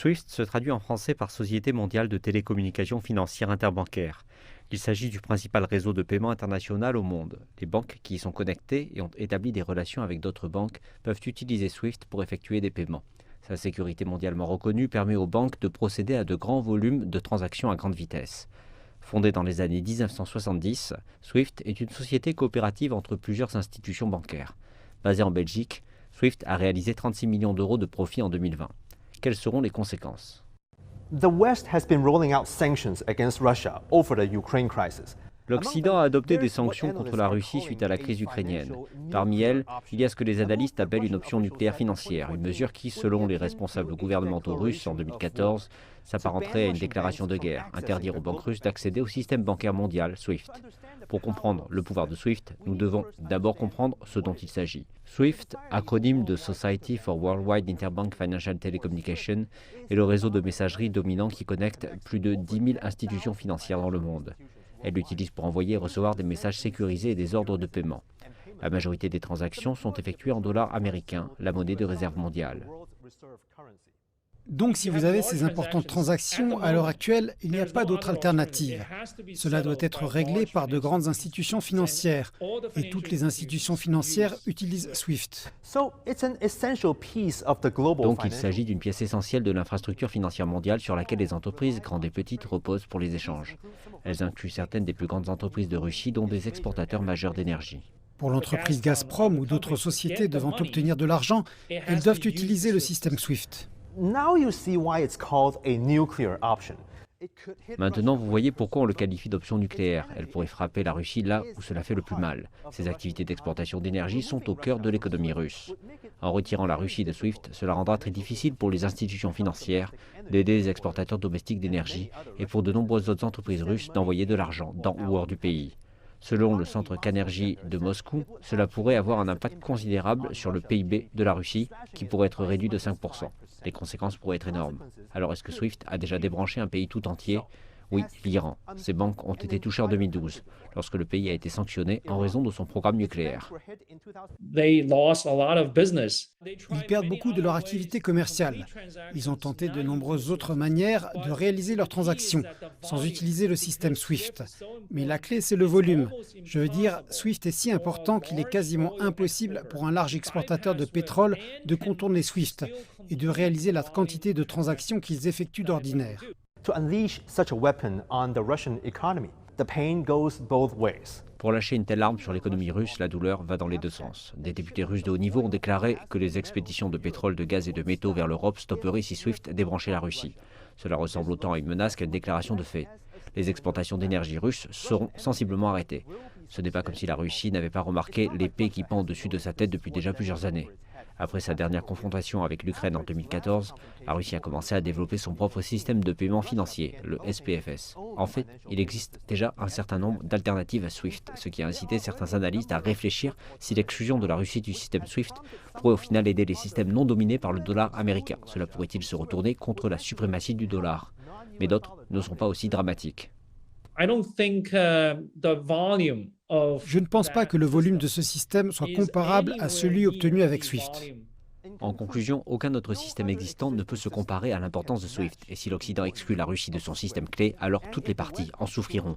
SWIFT se traduit en français par Société mondiale de télécommunications financières interbancaires. Il s'agit du principal réseau de paiement international au monde. Les banques qui y sont connectées et ont établi des relations avec d'autres banques peuvent utiliser SWIFT pour effectuer des paiements. Sa sécurité mondialement reconnue permet aux banques de procéder à de grands volumes de transactions à grande vitesse. Fondée dans les années 1970, SWIFT est une société coopérative entre plusieurs institutions bancaires. Basée en Belgique, SWIFT a réalisé 36 millions d'euros de profit en 2020. Quelles seront les conséquences? The West has been rolling out sanctions against Russia over the Ukraine crisis. L'Occident a adopté des sanctions contre la Russie suite à la crise ukrainienne. Parmi elles, il y a ce que les analystes appellent une option nucléaire financière, une mesure qui, selon les responsables gouvernementaux russes en 2014, s'apparenterait à une déclaration de guerre, interdire aux banques russes d'accéder au système bancaire mondial, SWIFT. Pour comprendre le pouvoir de SWIFT, nous devons d'abord comprendre ce dont il s'agit. SWIFT, acronyme de Society for Worldwide Interbank Financial Telecommunication, est le réseau de messagerie dominant qui connecte plus de 10 000 institutions financières dans le monde. Elle l'utilise pour envoyer et recevoir des messages sécurisés et des ordres de paiement. La majorité des transactions sont effectuées en dollars américains, la monnaie de réserve mondiale. Donc si vous avez ces importantes transactions, à l'heure actuelle, il n'y a pas d'autre alternative. Cela doit être réglé par de grandes institutions financières. Et toutes les institutions financières utilisent SWIFT. Donc il s'agit d'une pièce essentielle de l'infrastructure financière mondiale sur laquelle les entreprises, grandes et petites, reposent pour les échanges. Elles incluent certaines des plus grandes entreprises de Russie, dont des exportateurs majeurs d'énergie. Pour l'entreprise Gazprom ou d'autres sociétés devant obtenir de l'argent, elles doivent utiliser le système SWIFT. Maintenant, vous voyez pourquoi on le qualifie d'option nucléaire. Elle pourrait frapper la Russie là où cela fait le plus mal. Ces activités d'exportation d'énergie sont au cœur de l'économie russe. En retirant la Russie de SWIFT, cela rendra très difficile pour les institutions financières d'aider les exportateurs domestiques d'énergie et pour de nombreuses autres entreprises russes d'envoyer de l'argent dans ou hors du pays. Selon le centre Kanergie de Moscou, cela pourrait avoir un impact considérable sur le PIB de la Russie, qui pourrait être réduit de 5%. Les conséquences pourraient être énormes. Alors est-ce que SWIFT a déjà débranché un pays tout entier? Oui, l'Iran. Ses banques ont été touchées en 2012, lorsque le pays a été sanctionné en raison de son programme nucléaire. Ils perdent beaucoup de leur activité commerciale. Ils ont tenté de nombreuses autres manières de réaliser leurs transactions, sans utiliser le système SWIFT. Mais la clé, c'est le volume. Je veux dire, SWIFT est si important qu'il est quasiment impossible pour un large exportateur de pétrole de contourner SWIFT et de réaliser la quantité de transactions qu'ils effectuent d'ordinaire. Pour lâcher une telle arme sur l'économie russe, la douleur va dans les deux sens. Des députés russes de haut niveau ont déclaré que les expéditions de pétrole, de gaz et de métaux vers l'Europe stopperaient si SWIFT débranchait la Russie. Cela ressemble autant à une menace qu'à une déclaration de fait. Les exportations d'énergie russes seront sensiblement arrêtées. Ce n'est pas comme si la Russie n'avait pas remarqué l'épée qui pend au-dessus de sa tête depuis déjà plusieurs années. Après sa dernière confrontation avec l'Ukraine en 2014, la Russie a commencé à développer son propre système de paiement financier, le SPFS. En fait, il existe déjà un certain nombre d'alternatives à SWIFT, ce qui a incité certains analystes à réfléchir si l'exclusion de la Russie du système SWIFT pourrait au final aider les systèmes non dominés par le dollar américain. Cela pourrait-il se retourner contre la suprématie du dollar? Mais d'autres ne sont pas aussi dramatiques. Je ne pense pas que le volume de ce système soit comparable à celui obtenu avec SWIFT. En conclusion, aucun autre système existant ne peut se comparer à l'importance de SWIFT. Et si l'Occident exclut la Russie de son système clé, alors toutes les parties en souffriront.